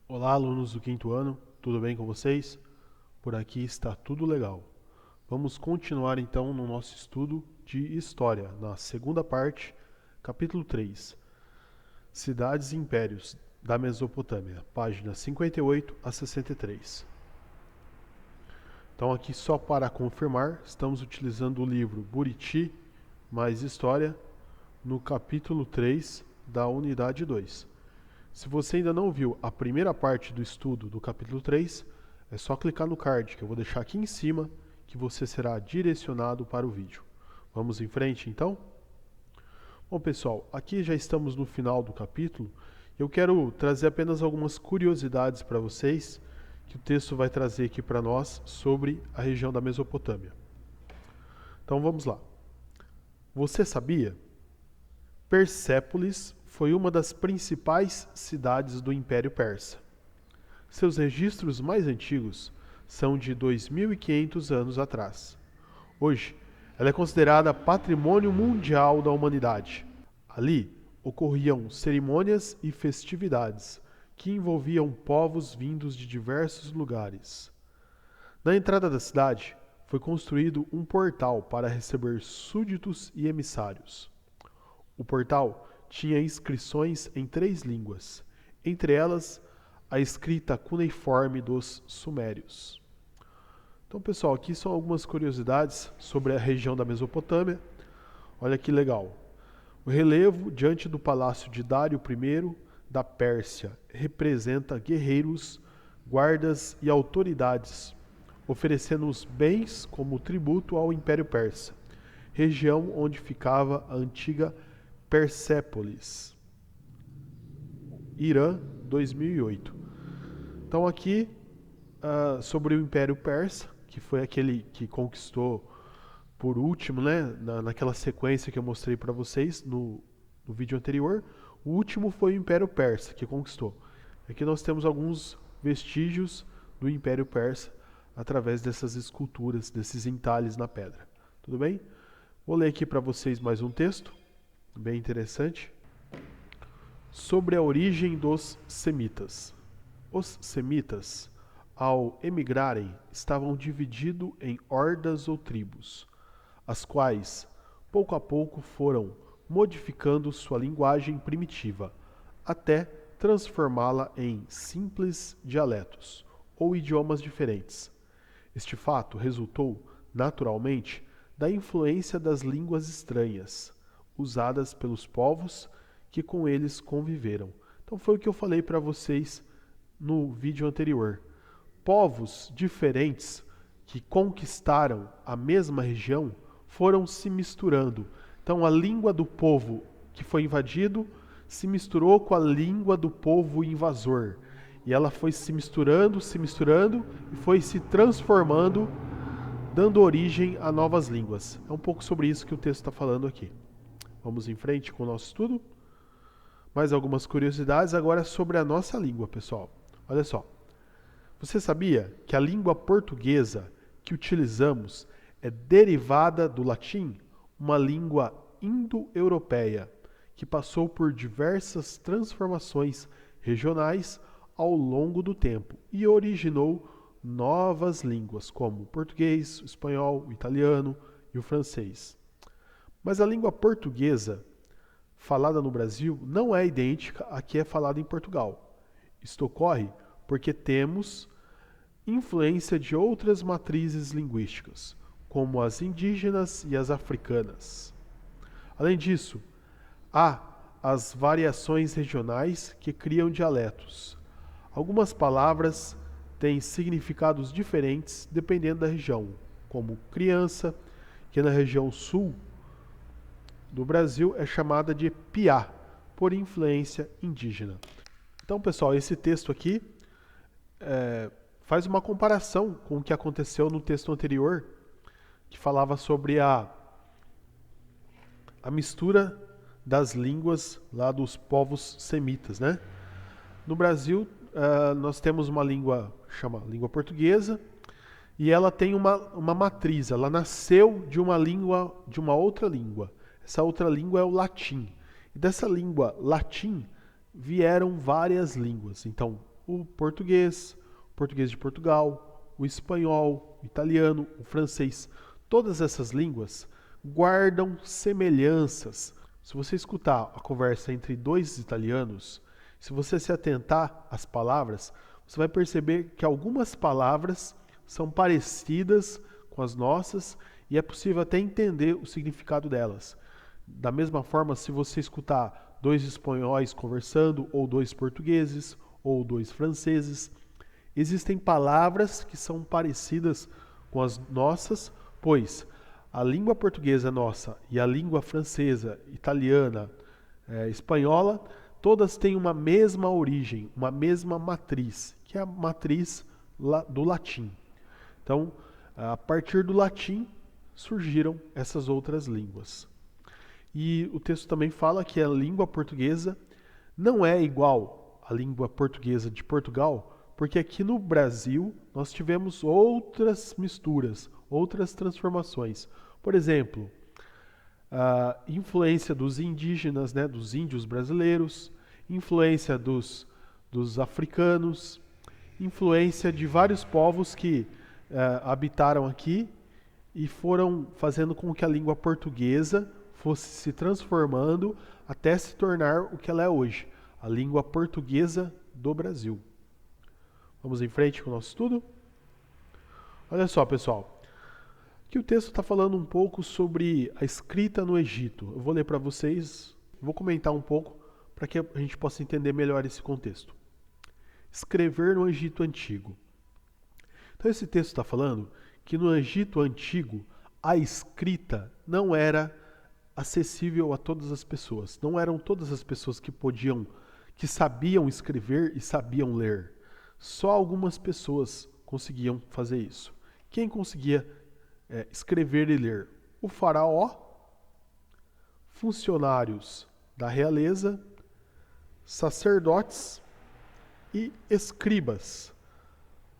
Olá, alunos do quinto ano, tudo bem com vocês? Por aqui está tudo legal. Vamos continuar então no nosso estudo de História, na segunda parte, capítulo 3, Cidades e Impérios da Mesopotâmia, páginas 58 a 63. Então aqui só para confirmar, estamos utilizando o livro Buriti mais História, no capítulo 3 da unidade 2. Se você ainda não viu a primeira parte do estudo do capítulo 3, é só clicar no card que eu vou deixar aqui em cima que você será direcionado para o vídeo. Vamos em frente então? Bom pessoal, aqui já estamos no final do capítulo. Eu quero trazer apenas algumas curiosidades para vocês que o texto vai trazer aqui para nós sobre a região da Mesopotâmia. Então vamos lá. Você sabia? Persépolis foi uma das principais cidades do Império Persa. Seus registros mais antigos são de 2.500 anos atrás. Hoje, ela é considerada Patrimônio Mundial da Humanidade. Ali ocorriam cerimônias e festividades que envolviam povos vindos de diversos lugares. Na entrada da cidade, foi construído um portal para receber súditos e emissários. O portal tinha inscrições em 3 línguas, entre elas a escrita cuneiforme dos sumérios. Então, pessoal, aqui são algumas curiosidades sobre a região da Mesopotâmia. Olha que legal. O relevo diante do palácio de Dário I da Pérsia representa guerreiros, guardas e autoridades, oferecendo os bens como tributo ao Império Persa, região onde ficava a antiga Persépolis, Irã, 2008. Então aqui sobre o Império Persa, que foi aquele que conquistou por último, né, naquela sequência que eu mostrei para vocês no vídeo anterior, o último foi o Império Persa que conquistou. Aqui nós temos alguns vestígios do Império Persa através dessas esculturas, desses entalhes na pedra. Tudo bem? Vou ler aqui para vocês mais um texto, bem interessante, sobre a origem dos semitas. Os semitas, ao emigrarem, estavam divididos em hordas ou tribos, as quais, pouco a pouco, foram modificando sua linguagem primitiva, até transformá-la em simples dialetos ou idiomas diferentes. Este fato resultou, naturalmente, da influência das línguas estranhas, usadas pelos povos que com eles conviveram. Então foi o que eu falei para vocês no vídeo anterior. Povos diferentes que conquistaram a mesma região foram se misturando. Então a língua do povo que foi invadido se misturou com a língua do povo invasor. E ela foi se misturando e foi se transformando, dando origem a novas línguas. É um pouco sobre isso que o texto está falando aqui. Vamos em frente com o nosso estudo. Mais algumas curiosidades agora sobre a nossa língua, pessoal. Olha só. Você sabia que a língua portuguesa que utilizamos é derivada do latim, uma língua indo-europeia que passou por diversas transformações regionais ao longo do tempo e originou novas línguas como o português, o espanhol, o italiano e o francês. Mas a língua portuguesa falada no Brasil não é idêntica à que é falada em Portugal. Isto ocorre porque temos influência de outras matrizes linguísticas, como as indígenas e as africanas. Além disso, há as variações regionais que criam dialetos. Algumas palavras têm significados diferentes dependendo da região, como criança, que na região sul do Brasil é chamada de piá, por influência indígena. Então, pessoal, esse texto aqui faz uma comparação com o que aconteceu no texto anterior, que falava sobre a mistura das línguas lá dos povos semitas, né? No Brasil, nós temos uma língua, chama língua portuguesa, e ela tem uma matriz, ela nasceu de uma língua, de uma outra língua. Essa outra língua é o latim. E dessa língua latim vieram várias línguas. Então, o português de Portugal, o espanhol, o italiano, o francês. Todas essas línguas guardam semelhanças. Se você escutar a conversa entre dois italianos, se você se atentar às palavras, você vai perceber que algumas palavras são parecidas com as nossas e é possível até entender o significado delas. Da mesma forma, se você escutar dois espanhóis conversando, ou dois portugueses, ou dois franceses, existem palavras que são parecidas com as nossas, pois a língua portuguesa nossa e a língua francesa, italiana, espanhola, todas têm uma mesma origem, uma mesma matriz, que é a matriz do latim. Então, a partir do latim, surgiram essas outras línguas. E o texto também fala que a língua portuguesa não é igual à língua portuguesa de Portugal, porque aqui no Brasil nós tivemos outras misturas, outras transformações. Por exemplo, a influência dos indígenas, né, dos índios brasileiros, influência dos africanos, influência de vários povos que habitaram aqui e foram fazendo com que a língua portuguesa fosse se transformando até se tornar o que ela é hoje, a língua portuguesa do Brasil. Vamos em frente com o nosso estudo? Olha só, pessoal. Aqui o texto está falando um pouco sobre a escrita no Egito. Eu vou ler para vocês, vou comentar um pouco para que a gente possa entender melhor esse contexto. Escrever no Egito Antigo. Então esse texto está falando que no Egito Antigo a escrita não era acessível a todas as pessoas. Não eram todas as pessoas que sabiam escrever e sabiam ler. Só algumas pessoas conseguiam fazer isso. Quem conseguia escrever e ler? O faraó, funcionários da realeza, sacerdotes e escribas.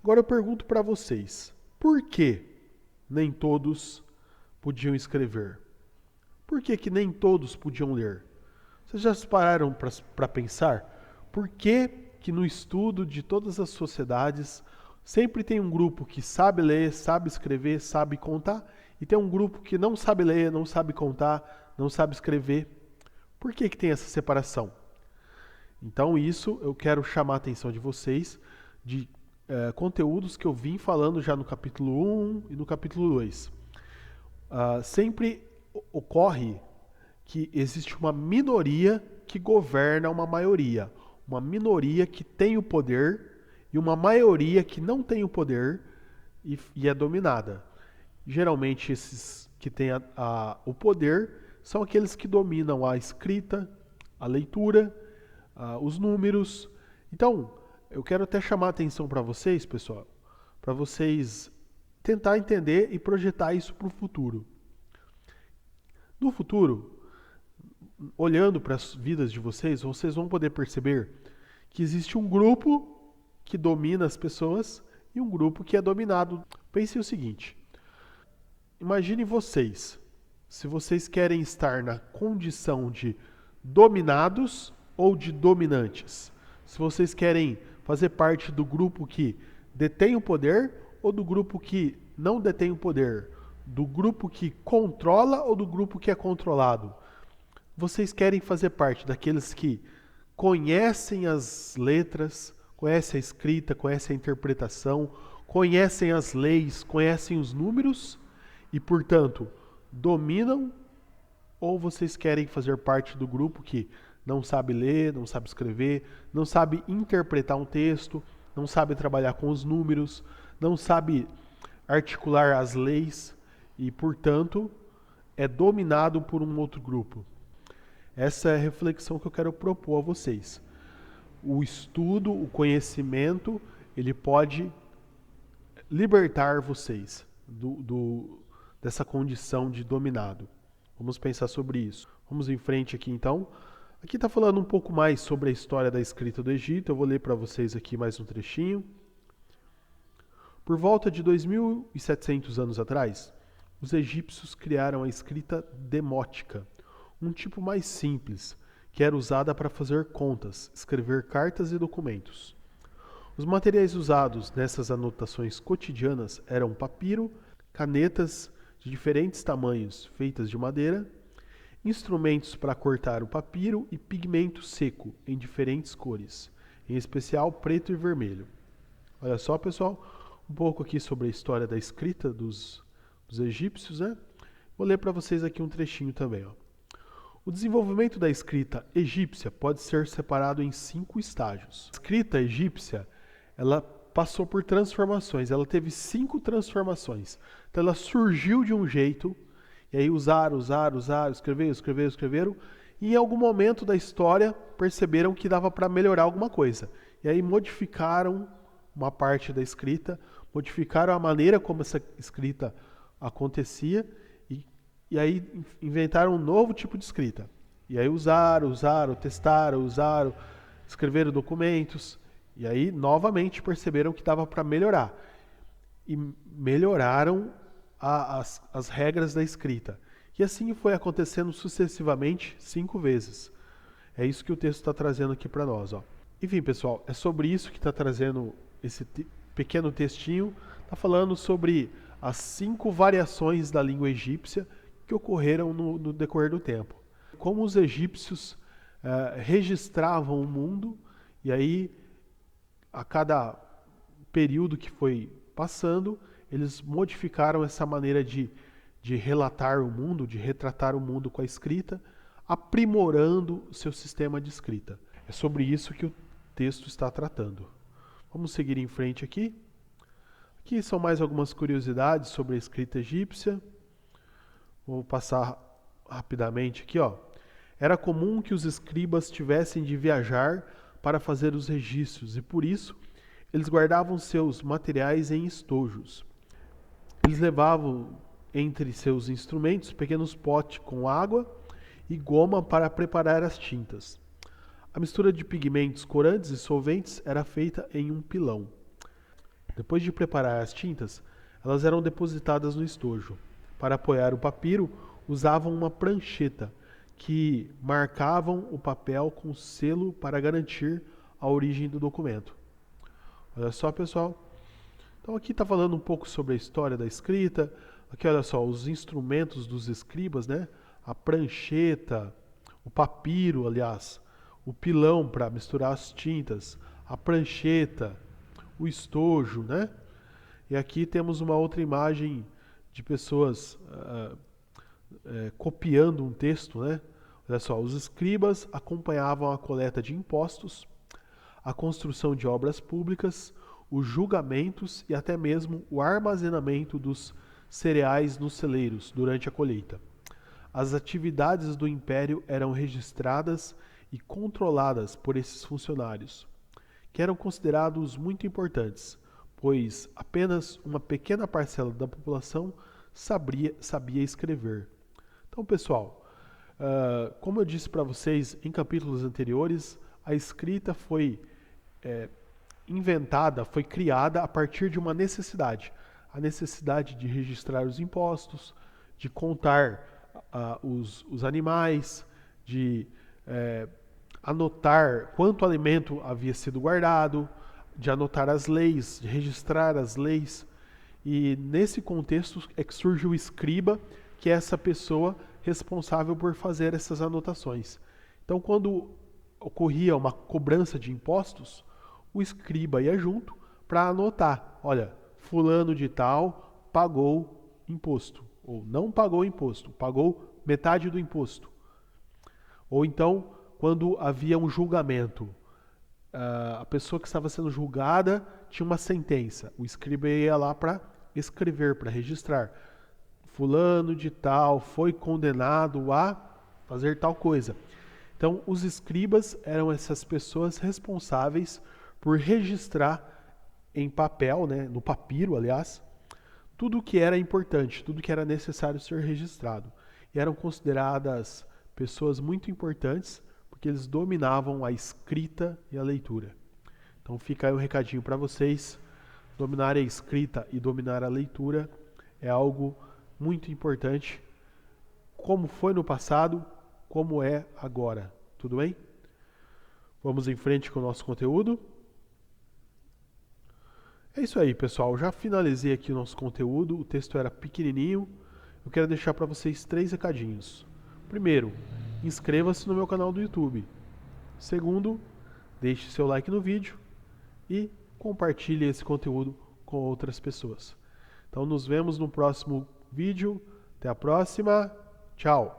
Agora eu pergunto para vocês, por que nem todos podiam escrever? Por que nem todos podiam ler? Vocês já pararam para pensar? Por que no estudo de todas as sociedades sempre tem um grupo que sabe ler, sabe escrever, sabe contar, e tem um grupo que não sabe ler, não sabe contar, não sabe escrever? Por que tem essa separação? Então isso eu quero chamar a atenção de vocês de conteúdos que eu vim falando já no capítulo 1 e no capítulo 2. Sempre ocorre que existe uma minoria que governa uma maioria. Uma minoria que tem o poder e uma maioria que não tem o poder e é dominada. Geralmente esses que têm o poder são aqueles que dominam a escrita, a leitura, os números. Então, eu quero até chamar a atenção para vocês, pessoal, para vocês tentar entender e projetar isso para o futuro. No futuro, olhando para as vidas de vocês vão poder perceber que existe um grupo que domina as pessoas e um grupo que é dominado. Pense o seguinte, imagine vocês, se vocês querem estar na condição de dominados ou de dominantes. Se vocês querem fazer parte do grupo que detém o poder ou do grupo que não detém o poder. Do grupo que controla ou do grupo que é controlado. Vocês querem fazer parte daqueles que conhecem as letras, conhecem a escrita, conhecem a interpretação, conhecem as leis, conhecem os números e, portanto, dominam? Ou vocês querem fazer parte do grupo que não sabe ler, não sabe escrever, não sabe interpretar um texto, não sabe trabalhar com os números, não sabe articular as leis e, portanto, é dominado por um outro grupo? Essa é a reflexão que eu quero propor a vocês. O estudo, o conhecimento, ele pode libertar vocês dessa condição de dominado. Vamos pensar sobre isso. Vamos em frente aqui então. Aqui está falando um pouco mais sobre a história da escrita do Egito. Eu vou ler para vocês aqui mais um trechinho. Por volta de 2.700 anos atrás, os egípcios criaram a escrita demótica, um tipo mais simples, que era usada para fazer contas, escrever cartas e documentos. Os materiais usados nessas anotações cotidianas eram papiro, canetas de diferentes tamanhos feitas de madeira, instrumentos para cortar o papiro e pigmento seco em diferentes cores, em especial preto e vermelho. Olha só, pessoal, um pouco aqui sobre a história da escrita dos egípcios, né? Vou ler para vocês aqui um trechinho também, ó. O desenvolvimento da escrita egípcia pode ser separado em 5 estágios. A escrita egípcia, ela passou por transformações, ela teve 5 transformações. Então ela surgiu de um jeito, e aí usaram, escreveram, e em algum momento da história perceberam que dava para melhorar alguma coisa. E aí modificaram uma parte da escrita, modificaram a maneira como essa escrita acontecia, e aí inventaram um novo tipo de escrita. E aí usaram, testaram, escreveram documentos, e aí novamente perceberam que dava para melhorar. E melhoraram as regras da escrita. E assim foi acontecendo sucessivamente 5 vezes. É isso que o texto está trazendo aqui para nós, ó. Enfim, pessoal, é sobre isso que está trazendo esse pequeno textinho. Está falando sobre as 5 variações da língua egípcia que ocorreram no decorrer do tempo. Como os egípcios registravam o mundo, e aí a cada período que foi passando, eles modificaram essa maneira de relatar o mundo, de retratar o mundo com a escrita, aprimorando o seu sistema de escrita. É sobre isso que o texto está tratando. Vamos seguir em frente aqui. Aqui são mais algumas curiosidades sobre a escrita egípcia. Vou passar rapidamente aqui, ó. Era comum que os escribas tivessem de viajar para fazer os registros, e por isso eles guardavam seus materiais em estojos. Eles levavam entre seus instrumentos pequenos potes com água e goma para preparar as tintas. A mistura de pigmentos corantes e solventes era feita em um pilão. Depois de preparar as tintas, elas eram depositadas no estojo. Para apoiar o papiro, usavam uma prancheta, que marcavam o papel com selo para garantir a origem do documento. Olha só, pessoal. Então aqui está falando um pouco sobre a história da escrita. Aqui, olha só, os instrumentos dos escribas, né? A prancheta, o papiro, aliás, o pilão para misturar as tintas, a prancheta, o estojo, né? E aqui temos uma outra imagem de pessoas copiando um texto, né? Olha só, os escribas acompanhavam a coleta de impostos, a construção de obras públicas, os julgamentos e até mesmo o armazenamento dos cereais nos celeiros durante a colheita. As atividades do império eram registradas e controladas por esses funcionários, que eram considerados muito importantes, pois apenas uma pequena parcela da população sabia escrever. Então, pessoal, como eu disse para vocês em capítulos anteriores, a escrita foi inventada, foi criada a partir de uma necessidade. A necessidade de registrar os impostos, de contar os animais, de anotar quanto alimento havia sido guardado, de anotar as leis, de registrar as leis. E nesse contexto é que surge o escriba, que é essa pessoa responsável por fazer essas anotações. Então, quando ocorria uma cobrança de impostos, o escriba ia junto para anotar. Olha, fulano de tal pagou imposto, ou não pagou imposto, pagou metade do imposto. Ou então, quando havia um julgamento, a pessoa que estava sendo julgada tinha uma sentença. O escriba ia lá para escrever, para registrar. Fulano de tal foi condenado a fazer tal coisa. Então, os escribas eram essas pessoas responsáveis por registrar em papel, né, no papiro, aliás, tudo o que era importante, tudo que era necessário ser registrado. E eram consideradas pessoas muito importantes, porque eles dominavam a escrita e a leitura. Então fica aí um recadinho para vocês. Dominar a escrita e dominar a leitura é algo muito importante, como foi no passado, como é agora. Tudo bem? Vamos em frente com o nosso conteúdo. É isso aí, pessoal. Já finalizei aqui o nosso conteúdo. O texto era pequenininho. Eu quero deixar para vocês 3 recadinhos. Primeiro, inscreva-se no meu canal do YouTube. Segundo, deixe seu like no vídeo e compartilhe esse conteúdo com outras pessoas. Então nos vemos no próximo vídeo. Até a próxima. Tchau!